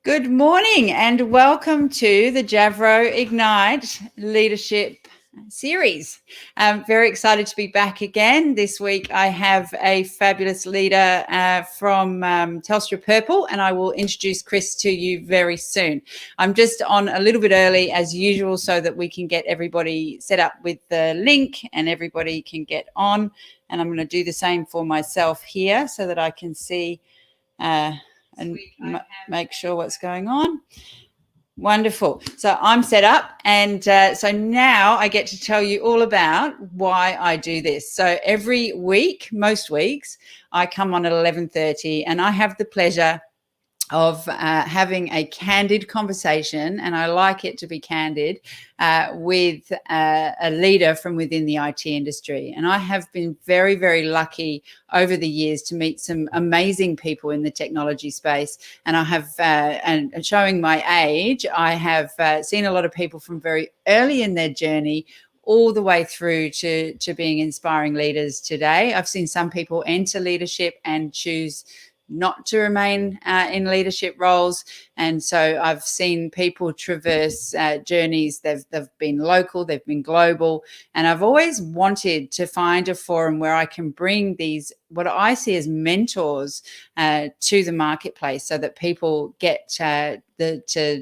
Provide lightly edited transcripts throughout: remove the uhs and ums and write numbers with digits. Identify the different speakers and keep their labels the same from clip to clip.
Speaker 1: Good morning and welcome to the Javrow Ignite Leadership Series. I'm very excited to be back again. This week I have a fabulous leader from Telstra Purple, and I will introduce Chris to you very soon. I'm just on a little bit early as usual so that we can get everybody set up with the link and everybody can get on. And I'm going to do the same for myself here so that I can see and make sure what's going on. Wonderful. So I'm set up, and so now I get to tell you all about why I do this. So every week, most weeks, I come on at 11:30, and I have the pleasure of having a candid conversation, and I like it to be candid, with a leader from within the IT industry. And I have been very, very lucky over the years to meet some amazing people in the technology space. And I have, and showing my age, I have seen a lot of people from very early in their journey all the way through to being inspiring leaders today. I've seen some people enter leadership and choose not to remain in leadership roles. And so I've seen people traverse journeys. They've been local, they've been global. And I've always wanted to find a forum where I can bring these, what I see as mentors, to the marketplace so that people get to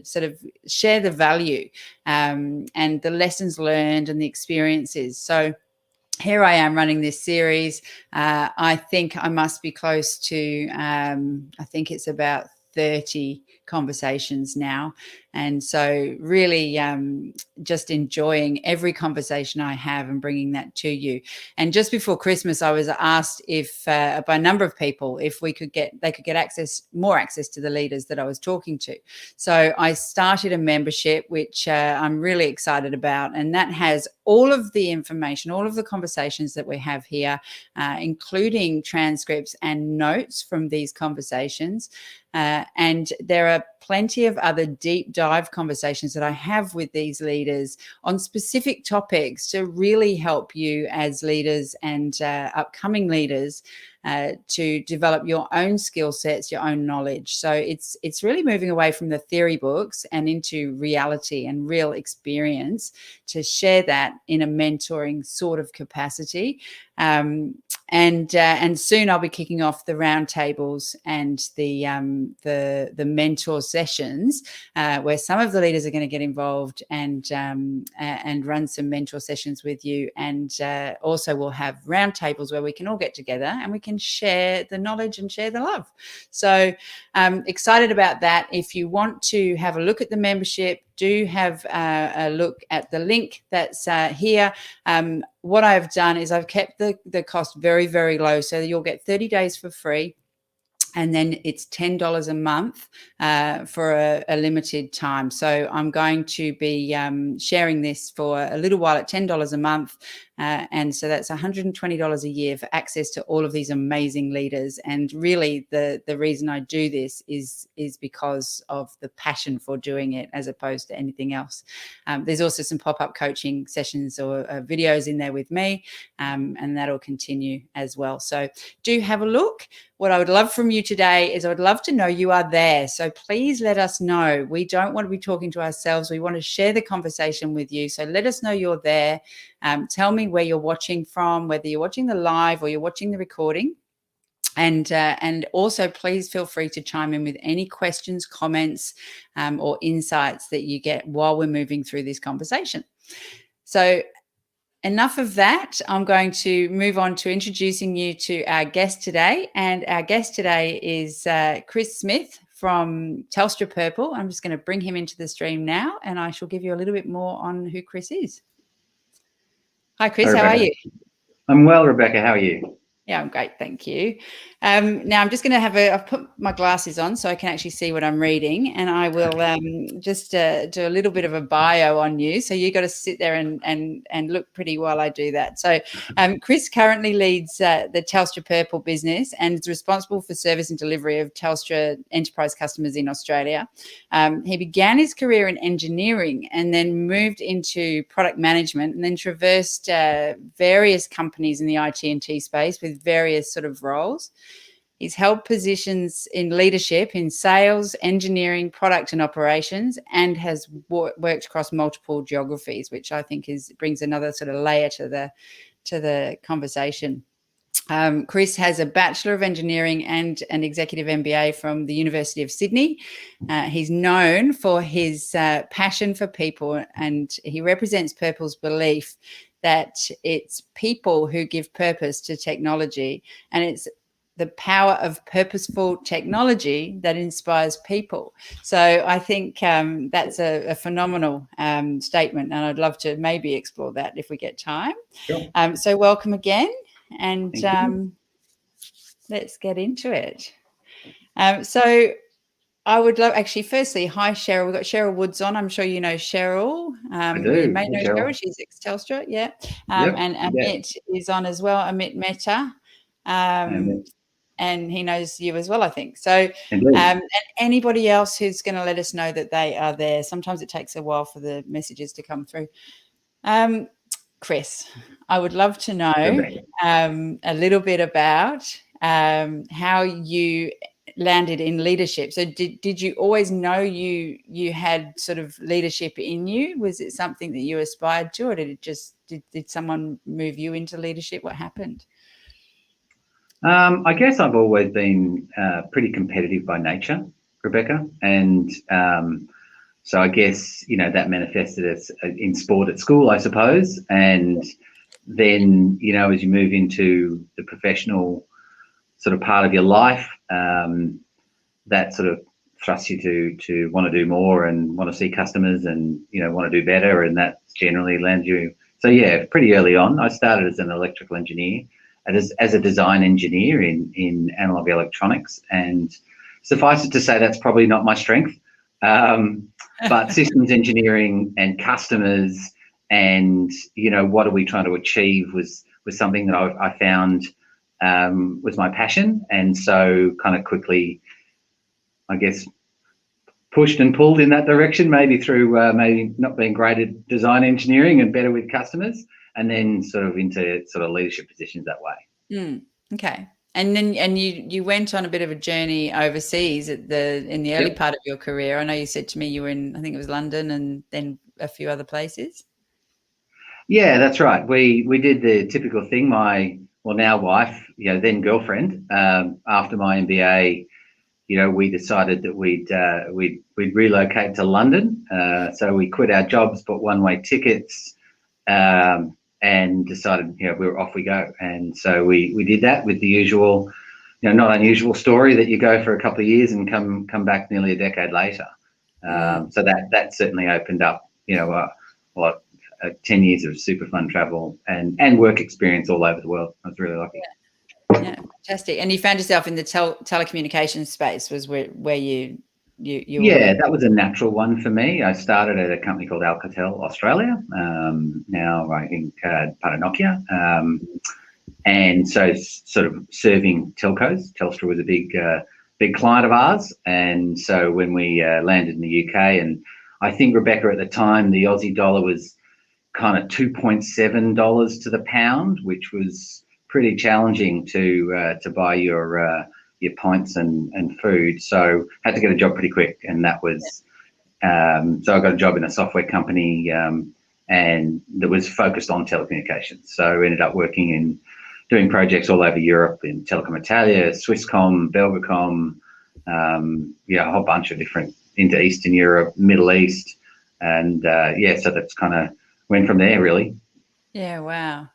Speaker 1: sort of share the value and the lessons learned and the experiences. So here I am running this series. I think I must be close to, I think it's about 30 conversations now. And so really just enjoying every conversation I have and bringing that to you. And just before Christmas, I was asked if by a number of people if they could get more access to the leaders that I was talking to. So I started a membership, which I'm really excited about. And that has all of the information, all of the conversations that we have here, including transcripts and notes from these conversations. And there are plenty of other deep dive conversations that I have with these leaders on specific topics to really help you as leaders and upcoming leaders to develop your own skill sets, your own knowledge. So it's really moving away from the theory books and into reality and real experience to share that in a mentoring sort of capacity. And soon I'll be kicking off the roundtables and the mentor sessions where some of the leaders are going to get involved and run some mentor sessions with you. And also we'll have roundtables where we can all get together and we can share the knowledge and share the love. So excited about that. If you want to have a look at the membership, do have a look at the link that's here. What I've done is I've kept the cost very, very low. So you'll get 30 days for free. And then it's $10 a month for a limited time. So I'm going to be sharing this for a little while at $10 a month. And so that's $120 a year for access to all of these amazing leaders. And really the reason I do this is because of the passion for doing it as opposed to anything else. There's also some pop-up coaching sessions or videos in there with me, and that'll continue as well. So do have a look. What I would love from you today is I would love to know you are there. So please let us know. We don't want to be talking to ourselves. We want to share the conversation with you. So let us know you're there. Tell me where you're watching from, whether you're watching the live or you're watching the recording. And also please feel free to chime in with any questions, comments, or insights that you get while we're moving through this conversation. So enough of that. I'm going to move on to introducing you to our guest today. And our guest today is Chris Smith from Telstra Purple. I'm just going to bring him into the stream now, and I shall give you a little bit more on who Chris is. Hi, Chris.
Speaker 2: Hi,
Speaker 1: how are you?
Speaker 2: I'm well, Rebecca. How are you?
Speaker 1: Yeah, I'm great. Thank you. Now I'm just going to I've put my glasses on so I can actually see what I'm reading, and I will just do a little bit of a bio on you. So you got to sit there and look pretty while I do that. So Chris currently leads the Telstra Purple business and is responsible for service and delivery of Telstra enterprise customers in Australia. He began his career in engineering and then moved into product management and then traversed various companies in the IT&T space with various sort of roles. He's held positions in leadership in sales, engineering, product and operations, and has worked across multiple geographies, which I think brings another sort of layer to the conversation. Chris has a Bachelor of Engineering and an Executive MBA from the University of Sydney. He's known for his passion for people, and he represents Purple's belief that it's people who give purpose to technology, and it's the power of purposeful technology that inspires people. So I think that's a phenomenal statement, and I'd love to maybe explore that if we get time.
Speaker 2: Sure.
Speaker 1: So welcome again. And let's get into it. So I would love, actually, firstly, hi, Cheryl. We've got Cheryl Woods on. I'm sure you know Cheryl.
Speaker 2: I do.
Speaker 1: You may know Cheryl. She's ex-Telstra, yeah. And Amit is on as well, Amit Mehta. And he knows you as well, I think. So and anybody else who's going to let us know that they are there. Sometimes it takes a while for the messages to come through. Chris, I would love to know a little bit about how you landed in leadership. So did you always know you had sort of leadership in you? Was it something that you aspired to, or did someone move you into leadership? What happened?
Speaker 2: I guess I've always been pretty competitive by nature, Rebecca, and so I guess, that manifested as in sport at school, I suppose. And then, as you move into the professional sort of part of your life, that sort of thrusts you to want to do more and want to see customers and, want to do better. And that generally lands you. So, yeah, pretty early on, I started as an electrical engineer, as a design engineer in analog electronics. And suffice it to say, that's probably not my strength. But systems engineering and customers and, what are we trying to achieve was something that I found was my passion. And so kind of quickly, I guess, pushed and pulled in that direction, maybe through maybe not being great at design engineering and better with customers, and then sort of into sort of leadership positions that way.
Speaker 1: Okay. And then you went on a bit of a journey overseas in the early part of your career. I know you said to me you were in, I think it was London and then a few other places.
Speaker 2: Yeah, that's right. We did the typical thing. My now wife, then girlfriend, after my MBA, we decided that we'd relocate to London. So we quit our jobs, bought one-way tickets, and decided, off we go. And so we did that with the usual, not unusual story that you go for a couple of years and come back nearly a decade later. So that certainly opened up, 10 years of super fun travel and work experience all over the world. I was really lucky.
Speaker 1: Yeah, fantastic. And you found yourself in the telecommunications space was where you
Speaker 2: that was a natural one for me. I started at a company called Alcatel Australia, now I think part of Nokia, and so sort of serving telcos. Telstra was a big client of ours, and so when we landed in the UK, and I think, Rebecca, at the time the Aussie dollar was kind of $2.7 to the pound, which was pretty challenging to buy your pints and food. So had to get a job pretty quick, and that was so I got a job in a software company and that was focused on telecommunications. So ended up working in doing projects all over Europe in Telecom Italia, Swisscom, Belgacom, a whole bunch of different into Eastern Europe, Middle East, and so that's kind of went from there, really.
Speaker 1: Yeah, wow.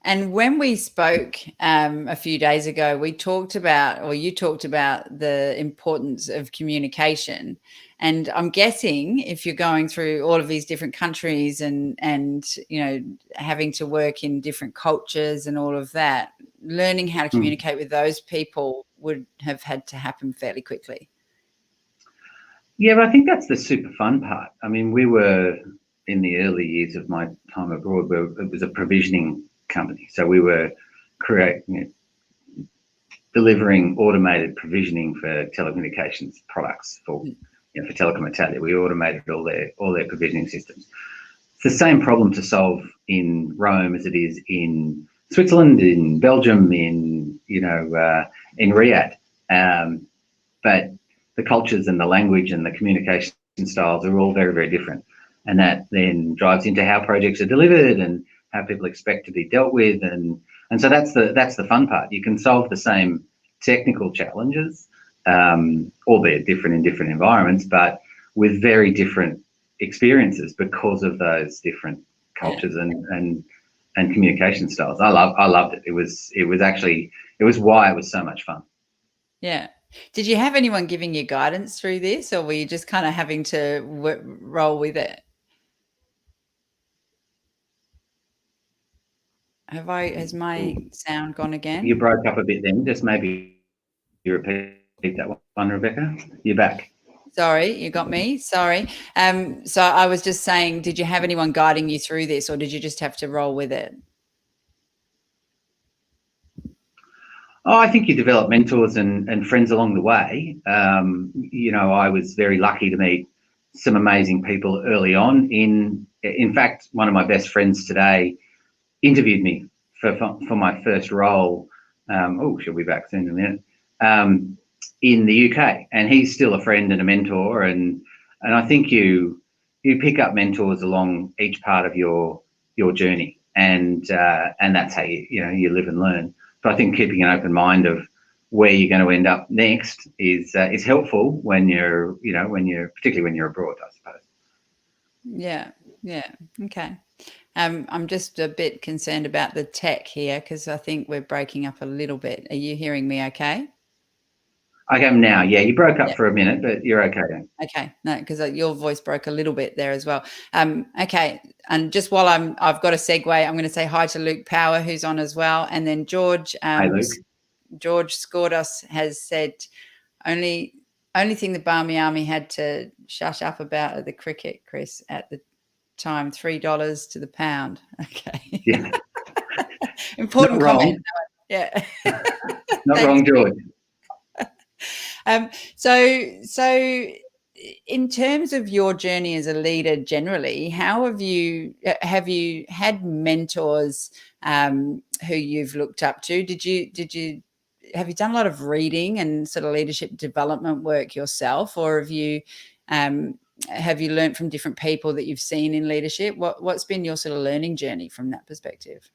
Speaker 1: And when we spoke a few days ago, you talked about the importance of communication. And I'm guessing if you're going through all of these different countries and having to work in different cultures and all of that, learning how to communicate with those people would have had to happen fairly quickly.
Speaker 2: Yeah, but I think that's the super fun part. I mean, we were in the early years of my time abroad, it was a provisioning company. So we were delivering automated provisioning for telecommunications products for Telecom Italia. We automated all their provisioning systems. It's the same problem to solve in Rome as it is in Switzerland, in Belgium, in in Riyadh. But the cultures and the language and the communication styles are all very, very different, and that then drives into how projects are delivered and how people expect to be dealt with, and so that's the fun part. You can solve the same technical challenges, albeit different in different environments, but with very different experiences because of those different cultures and communication styles. I loved it. It was why it was so much fun.
Speaker 1: Yeah. Did you have anyone giving you guidance through this, or were you just kind of having to roll with it? Has my sound gone again?
Speaker 2: You broke up a bit then. Just maybe you repeat that one, Rebecca. You're back.
Speaker 1: Sorry, you got me. Sorry. So I was just saying, did you have anyone guiding you through this, or did you just have to roll with it?
Speaker 2: Oh, I think you develop mentors and friends along the way. I was very lucky to meet some amazing people early on. In fact, one of my best friends today interviewed me for my first role. She'll be back soon in a minute. In the UK, and he's still a friend and a mentor, and I think you pick up mentors along each part of your journey, and that's how you live and learn. But I think keeping an open mind of where you're going to end up next is helpful when you're particularly when you're abroad, I suppose.
Speaker 1: Yeah. Okay. I'm just a bit concerned about the tech here because I think we're breaking up a little bit. Are you hearing me okay?
Speaker 2: I am now. Yeah, you broke up for a minute, but you're okay then.
Speaker 1: Okay, no, because your voice broke a little bit there as well. Okay, and just while I've got a segue, I'm going to say hi to Luke Power, who's on as well, and then George.
Speaker 2: Hey, Luke.
Speaker 1: George Skordos has said only thing the Barmy Army had to shut up about at the cricket, Chris, at the time, $3 to the pound. Okay.
Speaker 2: Yeah.
Speaker 1: Important comment. Yeah.
Speaker 2: Not wrong, George.
Speaker 1: So in terms of your journey as a leader generally, how have you had mentors who you've looked up to? Have you done a lot of reading and sort of leadership development work yourself, or have you learned from different people that you've seen in leadership? What's been your sort of learning journey from that perspective?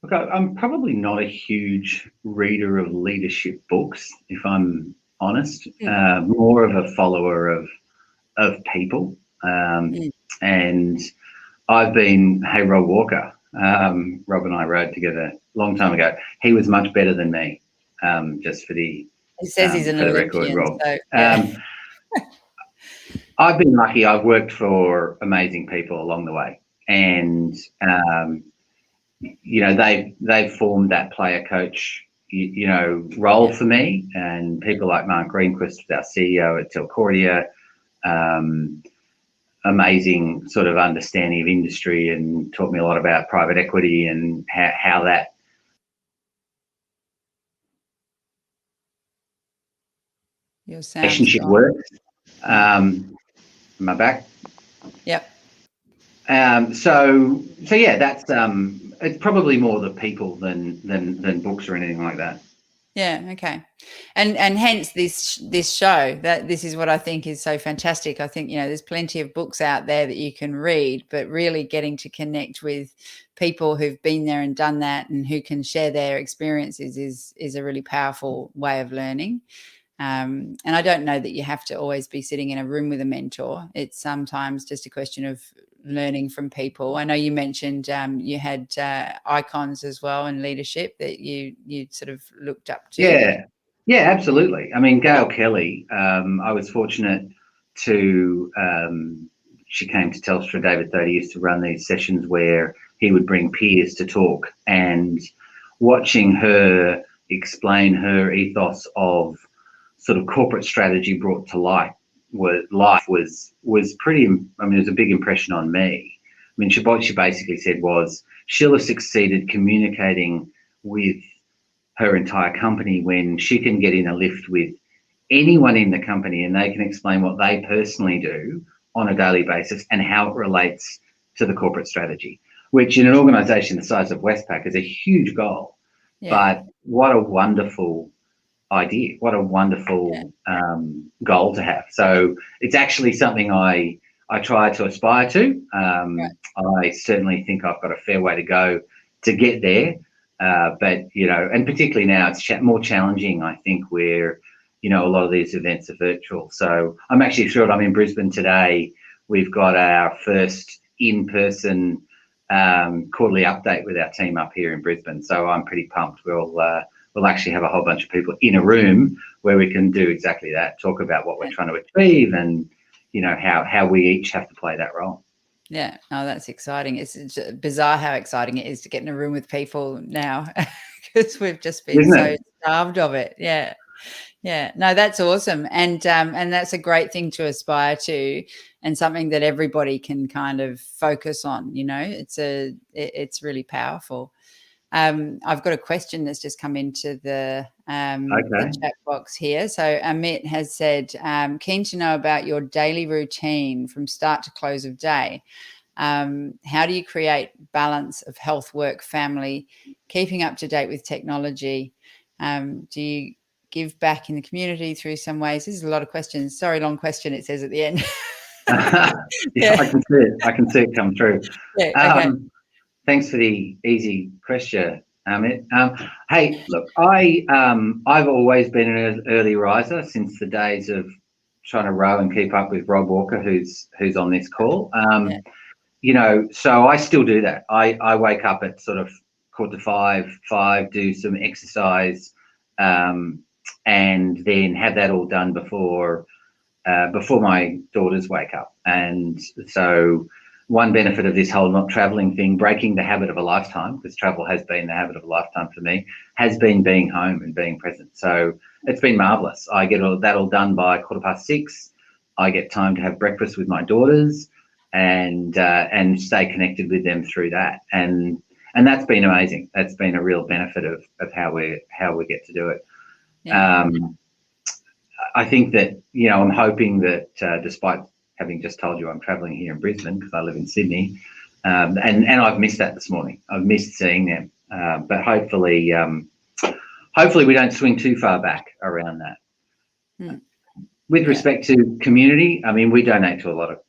Speaker 2: Look, I'm probably not a huge reader of leadership books, if I'm honest. More of a follower of people. And I've been, hey, Rob Walker. Rob and I rode together a long time ago. He was much better than me, just for the
Speaker 1: He says he's an Olympian,
Speaker 2: record, Rob.
Speaker 1: So, yeah.
Speaker 2: I've been lucky. I've worked for amazing people along the way. And they've formed that player coach, role for me, and people like Mark Greenquist, our CEO at Telcordia, amazing sort of understanding of industry, and taught me a lot about private equity and how that relationship works. Am I back?
Speaker 1: Yep.
Speaker 2: So yeah, that's it's probably more the people than books or anything like that.
Speaker 1: Yeah. Okay. And hence this show, that this is what I think is so fantastic. I think, there's plenty of books out there that you can read, but really getting to connect with people who've been there and done that and who can share their experiences is a really powerful way of learning. And I don't know that you have to always be sitting in a room with a mentor. It's sometimes just a question of learning from people. I know you mentioned you had icons as well in leadership that you sort of looked up to.
Speaker 2: Yeah, absolutely. I mean, Gail Kelly, I was fortunate to, she came to Telstra. David Thodey used to run these sessions where he would bring peers to talk, and watching her explain her ethos of sort of corporate strategy brought to life was pretty, I mean, it was a big impression on me. I mean, what she basically said was she'll have succeeded communicating with her entire company when she can get in a lift with anyone in the company and they can explain what they personally do on a daily basis and how it relates to the corporate strategy. which in an organisation the size of Westpac is a huge goal.
Speaker 1: Yeah.
Speaker 2: But what a wonderful idea! What a wonderful goal to have. So it's actually something I try to aspire to. I certainly think I've got a fair way to go to get there. But and particularly now it's more challenging. I think where a lot of these events are virtual. So I'm actually thrilled. I'm in Brisbane today. We've got our first in-person quarterly update with our team up here in Brisbane. So I'm pretty pumped. We'll actually have a whole bunch of people in a room where we can do exactly that, talk about what we're trying to achieve and, how we each have to play that role.
Speaker 1: Yeah. Oh, that's exciting. It's bizarre how exciting it is to get in a room with people now because we've just been so starved of it. Yeah. Yeah. No, that's awesome. And that's a great thing to aspire to and something that everybody can kind of focus on, it's really powerful. I've got a question that's just come into the chat box here. So Amit has said, keen to know about your daily routine from start to close of day. How do you create balance of health, work, family, keeping up to date with technology? Do you give back in the community through some ways? This is a lot of questions. Sorry, long question, it says at the end.
Speaker 2: Yeah, I can see it. I can see it come through.
Speaker 1: Yeah, okay.
Speaker 2: Thanks for the easy question, Amit. Hey, look, I've always been an early riser since the days of trying to row and keep up with Rob Walker, who's on this call. So I still do that. I wake up at sort of 4:45, do some exercise, and then have that all done before my daughters wake up. And so one benefit of this whole not traveling thing, breaking the habit of a lifetime, because travel has been the habit of a lifetime for me, has been being home and being present. So it's been marvelous. I get that all done by 6:15. I get time to have breakfast with my daughters and stay connected with them through that. And that's been amazing. That's been a real benefit of how we get to do it. Yeah. I think that, I'm hoping that despite having just told you I'm traveling here in Brisbane because I live in Sydney, and I've missed that this morning. I've missed seeing them, but hopefully we don't swing too far back around that. With respect to community, I mean, we donate to a lot of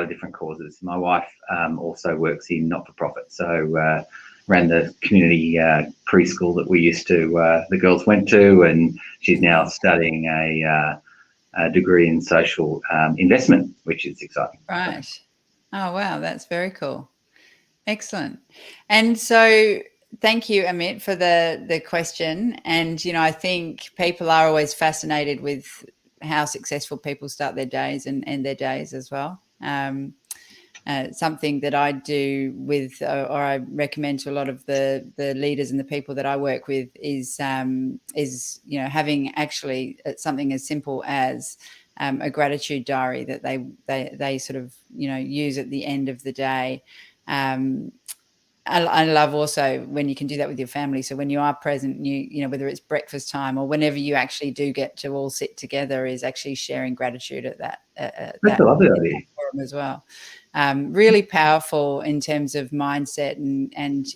Speaker 2: different causes. My wife also works in not-for-profit, so ran the community preschool that we used to, the girls went to, and she's now studying a degree in social investment, which is exciting.
Speaker 1: Right. Oh, wow. That's very cool. Excellent. And so thank you, Amit, for the question. And, I think people are always fascinated with how successful people start their days and end their days as well. Something that I do with, or I recommend to a lot of the leaders and the people that I work with is having actually something as simple as a gratitude diary that they sort of use at the end of the day. I love also when you can do that with your family. So when you are present, whether it's breakfast time or whenever you actually do get to all sit together, is actually sharing gratitude at that.
Speaker 2: That's a lovely idea.
Speaker 1: Forum as well. Really powerful in terms of mindset and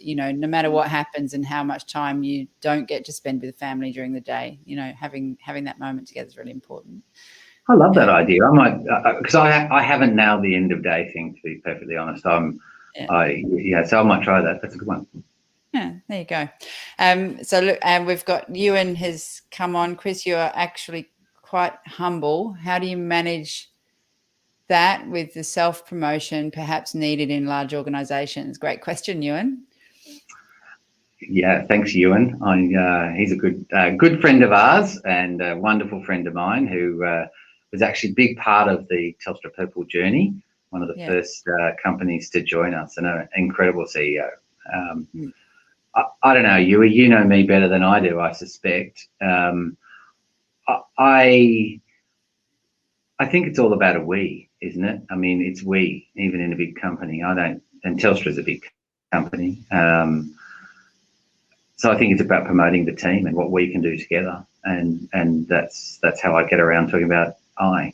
Speaker 1: no matter what happens and how much time you don't get to spend with the family during the day, having that moment together is really important.
Speaker 2: I love that idea. I might, because I haven't nailed the end of day thing, to be perfectly honest. So I might try that. That's a good one.
Speaker 1: Yeah, there you go. So look, we've got Ewan has come on. Chris, you are actually quite humble. How do you manage that with the self-promotion perhaps needed in large organizations? Great question, Ewan.
Speaker 2: Yeah, thanks, Ewan. He's a good friend of ours and a wonderful friend of mine who was actually a big part of the Telstra Purple journey, one of the first companies to join us, and an incredible CEO. I don't know, Ewan, you know me better than I do, I suspect. I think it's all about a we, isn't it? I mean, it's we, even in a big company. And Telstra's a big company. So I think it's about promoting the team and what we can do together. And that's how I get around talking about I.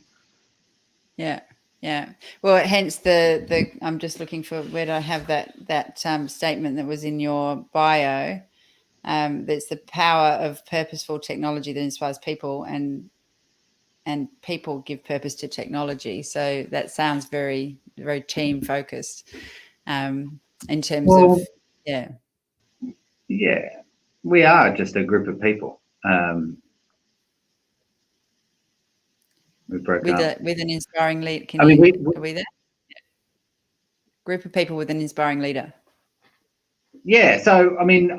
Speaker 1: Yeah. Yeah. Well, hence the I'm just looking for where do I have that statement that was in your bio. That's the power of purposeful technology that inspires people, and people give purpose to technology. So that sounds very, very team focused in terms of,
Speaker 2: Well,
Speaker 1: yeah.
Speaker 2: yeah, we are just a group of people. We broke up.
Speaker 1: With an inspiring lead.
Speaker 2: I mean,
Speaker 1: Are we there? Group of people with an inspiring leader.
Speaker 2: yeah. So, I mean,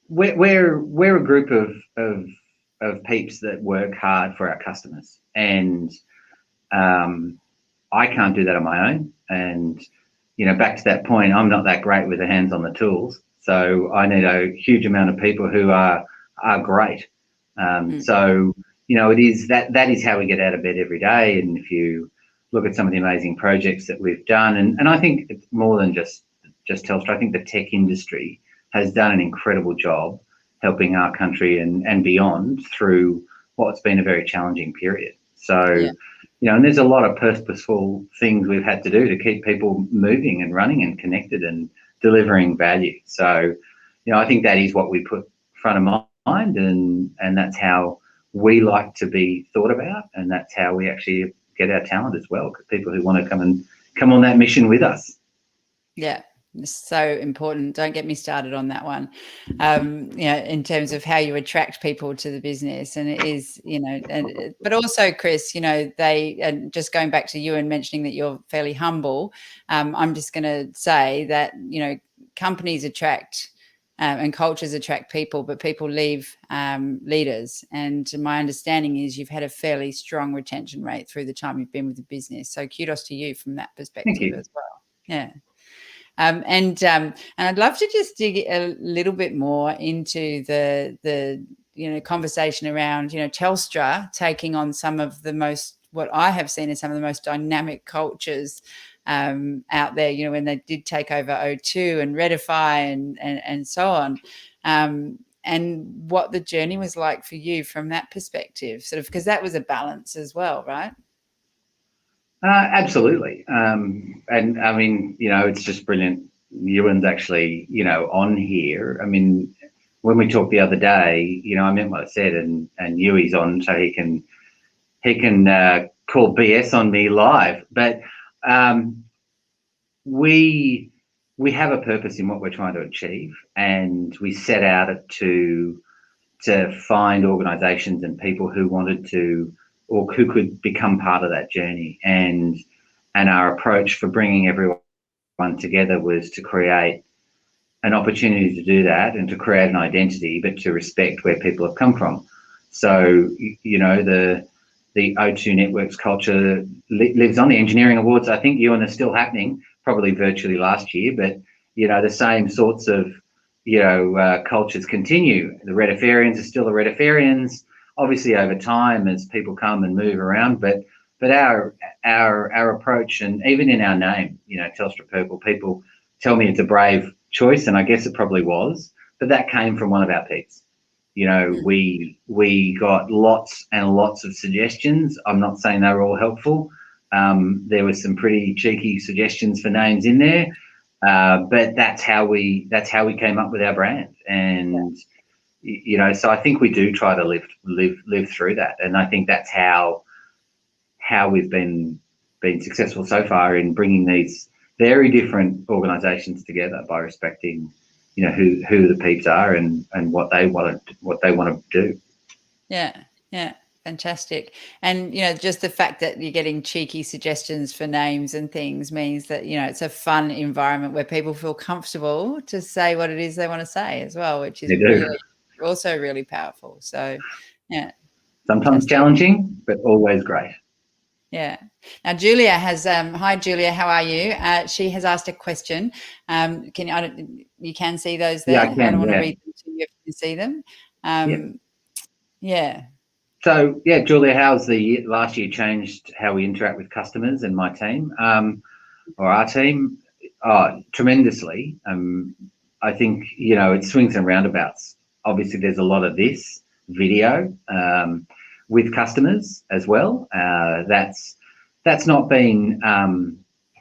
Speaker 2: we're a group of peeps that work hard for our customers, and I can't do that on my own. And back to that point, I'm not that great with the hands on the tools, so I need a huge amount of people who are great. So it is that is how we get out of bed every day. And if you look at some of the amazing projects that we've done, and I think it's more than just Telstra. I think the tech industry has done an incredible job helping our country and beyond through what's been a very challenging period. So, and there's a lot of purposeful things we've had to do to keep people moving and running and connected and delivering value. So, I think that is what we put front of mind, and that's how we like to be thought about, and that's how we actually get our talent as well, because people who want to come on that mission with us.
Speaker 1: Yeah. It's so important. Don't get me started on that one. In terms of how you attract people to the business, and it is, but also, Chris, and just going back to you and mentioning that you're fairly humble. I'm just going to say that companies attract and cultures attract people, but people leave leaders. And my understanding is you've had a fairly strong retention rate through the time you've been with the business. So kudos to you from that perspective as well. Yeah. And I'd love to just dig a little bit more into the conversation around Telstra taking on some of the most, what I have seen as some of the most dynamic cultures out there. When they did take over O2 and Redify and so on, and what the journey was like for you from that perspective, sort of, because that was a balance as well, right?
Speaker 2: Absolutely. And I mean, it's just brilliant. Ewan's actually, on here. I mean, when we talked the other day, I meant what I said, and Ewy's on, so he can call BS on me live. But we have a purpose in what we're trying to achieve, and we set out to find organisations and people who wanted to, or who could become part of that journey. And our approach for bringing everyone together was to create an opportunity to do that and to create an identity, but to respect where people have come from. So, the O2 Networks culture lives on. The engineering awards, I think, Ewan, are still happening, probably virtually last year, but, the same sorts of, cultures continue. The Redifarians are still the Redifarians, obviously over time as people come and move around, but our approach, and even in our name, Telstra Purple, people tell me it's a brave choice, and I guess it probably was, but that came from one of our peeps. We got lots and lots of suggestions. I'm not saying they were all helpful. There were some pretty cheeky suggestions for names in there, but that's how we came up with our brand. And so I think we do try to live through that, and I think that's how we've been successful so far in bringing these very different organisations together by respecting, who the peeps are and what they want to do.
Speaker 1: Yeah, fantastic. And just the fact that you're getting cheeky suggestions for names and things means that it's a fun environment where people feel comfortable to say what it is they want to say as well, which is also really powerful. So, yeah.
Speaker 2: Sometimes challenging, but always great.
Speaker 1: Yeah. Now, Julia has, hi, Julia, how are you? She has asked a question. You can see those there?
Speaker 2: Yeah, I can,
Speaker 1: I don't want to read them to you if you can see them. Yeah.
Speaker 2: So, Julia, how's the last year changed how we interact with customers and my team, or our team? Tremendously. I think, it swings and roundabouts. Obviously, there's a lot of this video with customers as well. That's that's not been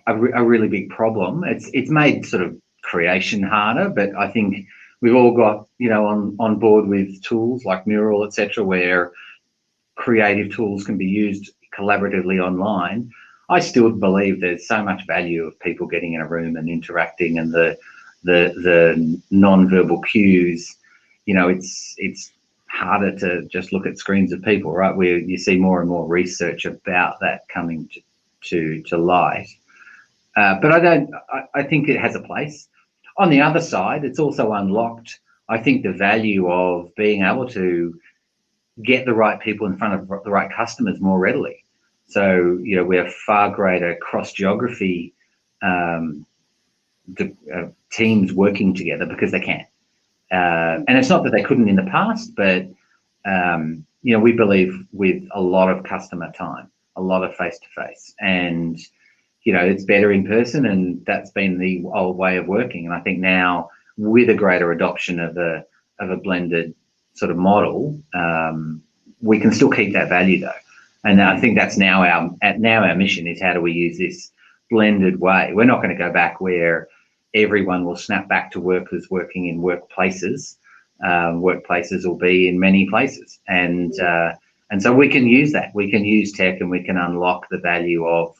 Speaker 2: a really big problem. It's made sort of creation harder, but I think we've all got, you know, on board with tools like Mural, etc., where creative tools can be used collaboratively online. I still believe there's so much value of people getting in a room and interacting, and the non-verbal cues. You know, it's harder to just look at screens of people, right? Where you see more and more research about that coming to light. But I think it has a place. On the other side, it's also unlocked, I think, the value of being able to get the right people in front of the right customers more readily. So, you know, we have far greater cross-geography teams working together because they can. And it's not that they couldn't in the past, but, you know, we believe with a lot of customer time, a lot of face-to-face, and, you know, it's better in person, and that's been the old way of working. And I think now, with a greater adoption of a blended sort of model, we can still keep that value though. And I think that's now our mission is, how do we use this blended way? We're not going to go back where everyone will snap back to workers working in workplaces. Workplaces will be in many places, and so we can use that. We can use tech, and we can unlock the value of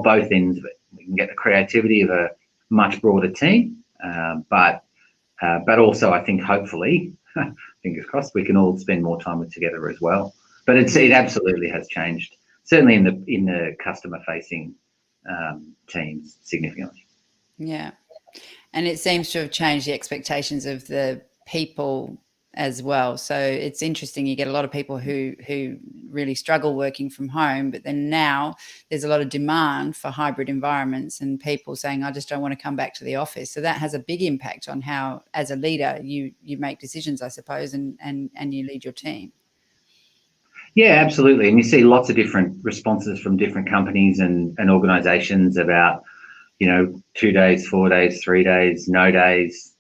Speaker 2: both ends of it. We can get the creativity of a much broader team, but also, I think, hopefully, fingers crossed, we can all spend more time together as well. But it absolutely has changed, certainly in the customer facing teams, significantly.
Speaker 1: Yeah, and it seems to have changed the expectations of the people as well. So it's interesting. You get a lot of people who really struggle working from home, but then now there's a lot of demand for hybrid environments, and people saying, I just don't want to come back to the office. So that has a big impact on how, as a leader, you make decisions, I suppose, and you lead your team.
Speaker 2: Yeah, absolutely. And you see lots of different responses from different companies and organizations about, you know, 2 days, 4 days, 3 days, no days.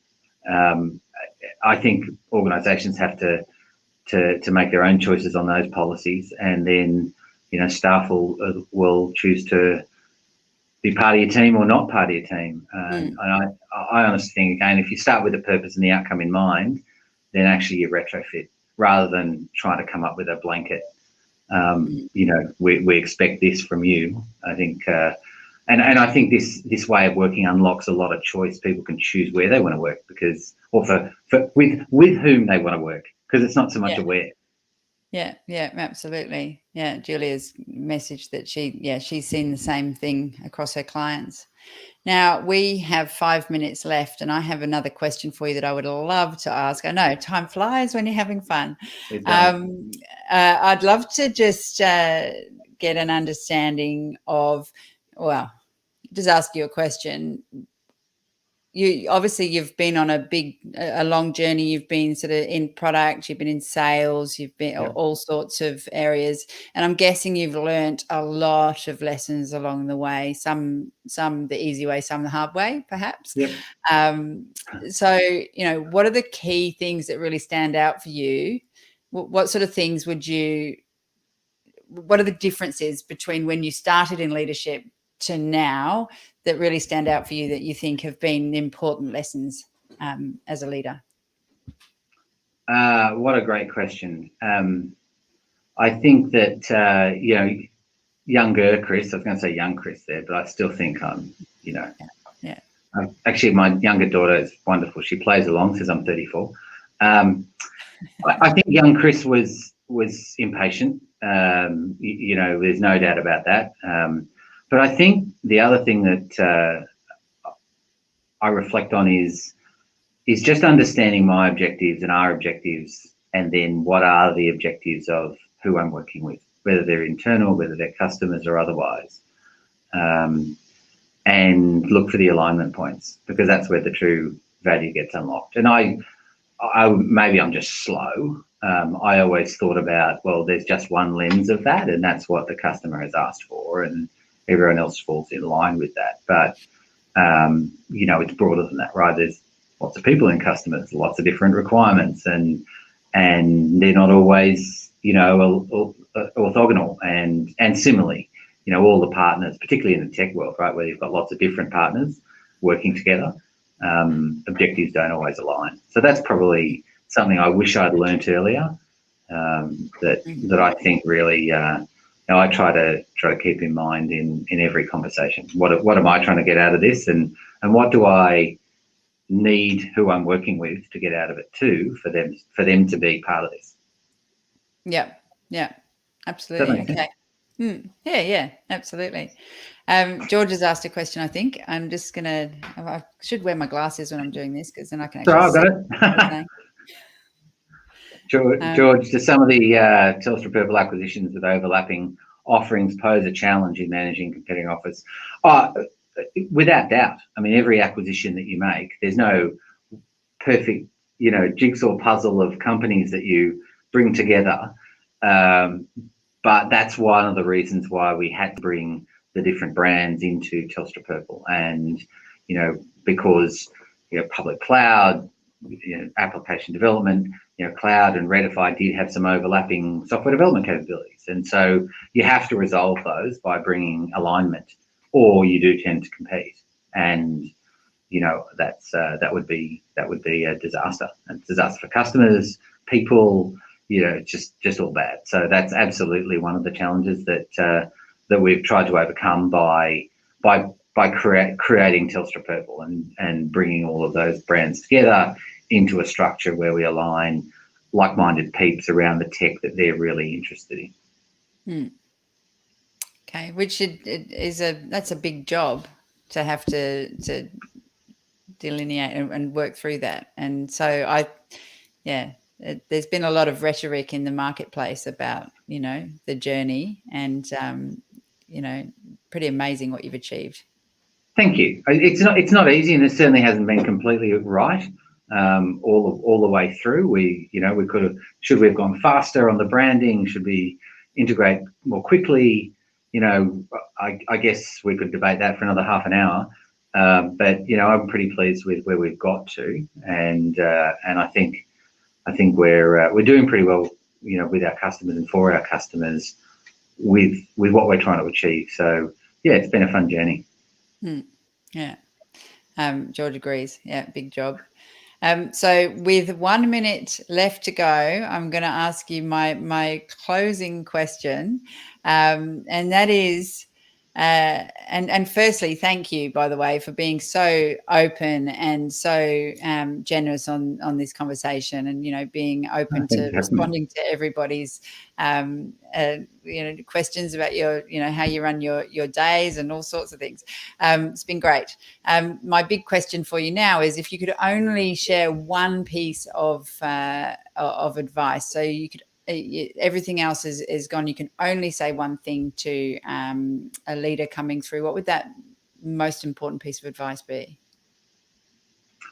Speaker 2: I think organisations have to make their own choices on those policies, and then, you know, staff will choose to be part of your team or not part of your team. And I honestly think, again, if you start with the purpose and the outcome in mind, then actually you retrofit rather than trying to come up with a blanket. You know, we expect this from you. I think. And I think this way of working unlocks a lot of choice. People can choose where they want to work, or with whom they want to work, because it's not so much a where.
Speaker 1: Yeah, absolutely. Yeah, Julia's message that she's seen the same thing across her clients. Now, we have 5 minutes left, and I have another question for you that I would love to ask. I know time flies when you're having fun. I'd love to just get an understanding of, well, just ask you a question. You've been on a long journey. You've been sort of in product, you've been in sales, you've been all sorts of areas, and I'm guessing you've learnt a lot of lessons along the way. Some the easy way, some the hard way, perhaps.
Speaker 2: Yep.
Speaker 1: So, you know, what are the key things that really stand out for you? What sort of things what are the differences between when you started in leadership to now that really stand out for you, that you think have been important lessons as a leader?
Speaker 2: What a great question. I think that, you know, younger Chris, I was going to say young Chris there, but I still think I'm, you know.
Speaker 1: Yeah.
Speaker 2: Actually, my younger daughter is wonderful. She plays along, says I'm 34. I think young Chris was impatient. You know, there's no doubt about that. But I think the other thing that I reflect on is just understanding my objectives and our objectives, and then what are the objectives of who I'm working with, whether they're internal, whether they're customers or otherwise, and look for the alignment points, because that's where the true value gets unlocked. And I maybe I'm just slow. I always thought about, well, there's just one lens of that, and that's what the customer has asked for, and everyone else falls in line with that. But, you know, it's broader than that, right? There's lots of people in customers, lots of different requirements, and they're not always, you know, orthogonal and similarly. all the partners, particularly in the tech world, right, where you've got lots of different partners working together, objectives don't always align. So that's probably something I wish I'd learnt earlier. That I think really, I try to keep in mind in every conversation. What am I trying to get out of this, and what do I need who I'm working with to get out of it too, for them to be part of this.
Speaker 1: Yeah, absolutely. Okay. Yeah, absolutely. George has asked a question, I think. I should wear my glasses when I'm doing this, because then I can actually see
Speaker 2: it. George, do some of the Telstra Purple acquisitions with overlapping offerings pose a challenge in managing competing offers? Without doubt. I mean, every acquisition that you make, there's no perfect, jigsaw puzzle of companies that you bring together. But that's one of the reasons why we had to bring the different brands into Telstra Purple. And, because, public cloud, application development, cloud and Redify did have some overlapping software development capabilities. And so you have to resolve those by bringing alignment, or you do tend to compete. And, that would be a disaster. A disaster for customers, people, just all bad. So that's absolutely one of the challenges that we've tried to overcome by creating Telstra Purple and bringing all of those brands together into a structure where we align like-minded peeps around the tech that they're really interested in.
Speaker 1: Okay, which that's a big job to have to delineate and work through that. And so there's been a lot of rhetoric in the marketplace about the journey, and pretty amazing what you've achieved.
Speaker 2: Thank you. It's not easy, and it certainly hasn't been completely right all the way through. We should we have gone faster on the branding? Should we integrate more quickly? I guess we could debate that for another half an hour. But I'm pretty pleased with where we've got to, and I think we're doing pretty well, with our customers and for our customers with what we're trying to achieve. So it's been a fun journey.
Speaker 1: Yeah. George agrees. Yeah, big job. So with 1 minute left to go, I'm going to ask you my closing question, and that is, and firstly, thank you, by the way, for being so open and so generous on this conversation, and being open to responding to everybody's questions about your how you run your days and all sorts of things. It's been great. My big question for you now is, if you could only share one piece of advice, so you could. Everything else is gone. You can only say one thing to a leader coming through. What would that most important piece of advice be?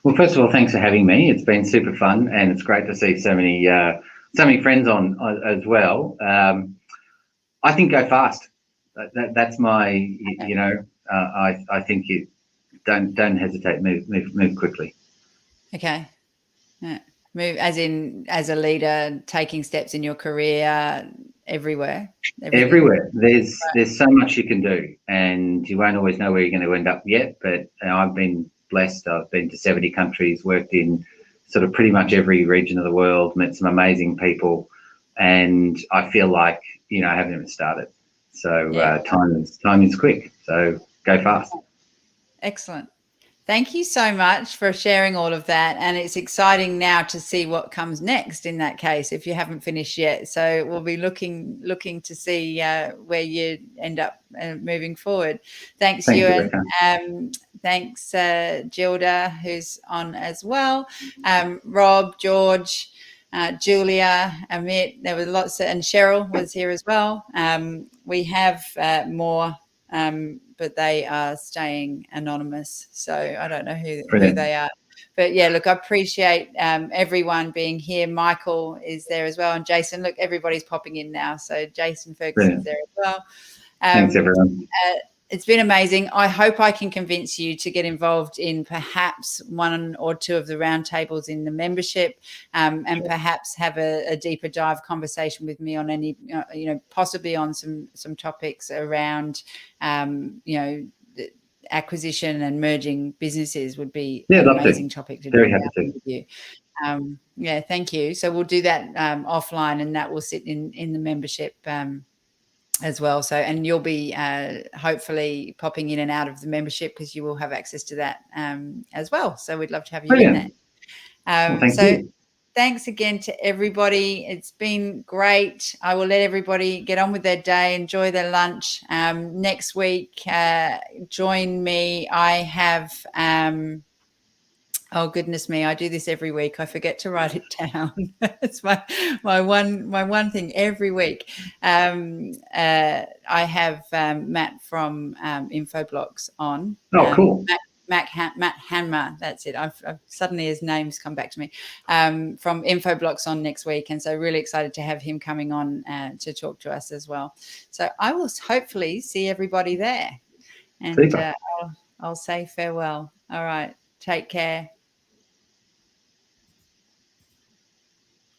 Speaker 2: Well, first of all, thanks for having me. It's been super fun, and it's great to see so many friends on as well. I think go fast. That's my. I think you don't hesitate. Move quickly.
Speaker 1: Okay. Yeah. Move as a leader, taking steps in your career everywhere.
Speaker 2: Everywhere. There's so much you can do, and you won't always know where you're going to end up yet. But I've been blessed. I've been to 70 countries, worked in sort of pretty much every region of the world, met some amazing people, and I feel like I haven't even started. So time is quick. So go fast.
Speaker 1: Excellent. Thank you so much for sharing all of that. And it's exciting now to see what comes next in that case, if you haven't finished yet. So we'll be looking to see where you end up moving forward. Thanks, Ewan. Thanks, Gilda, who's on as well. Rob, George, Julia, Amit, there were lots, and Cheryl was here as well. We have more, but they are staying anonymous, so I don't know who they are. But yeah, look, I appreciate everyone being here. Michael is there as well, and Jason. Look, everybody's popping in now. So Jason Ferguson's there as well.
Speaker 2: Thanks, everyone.
Speaker 1: It's been amazing. I hope I can convince you to get involved in perhaps one or two of the roundtables in the membership, and perhaps have a deeper dive conversation with me on any, possibly on some topics around, acquisition and merging businesses would be an amazing topic to
Speaker 2: Very
Speaker 1: do
Speaker 2: happy to.
Speaker 1: with you. Thank you. So we'll do that offline, and that will sit in the membership as well. So, and you'll be hopefully popping in and out of the membership, because you will have access to that as well. So we'd love to have you in there.
Speaker 2: Thank you.
Speaker 1: Thanks again to everybody. It's been great. I will let everybody get on with their day, enjoy their lunch. Next week, join me. I have, oh goodness me, I do this every week. I forget to write it down. It's my one thing every week. I have Matt from Infoblocks on.
Speaker 2: Oh, cool.
Speaker 1: Matt Hanmer, that's it. I've suddenly his name's come back to me, from Infoblocks on next week, and so really excited to have him coming on to talk to us as well. So I will hopefully see everybody there, and I'll say farewell. All right, take care.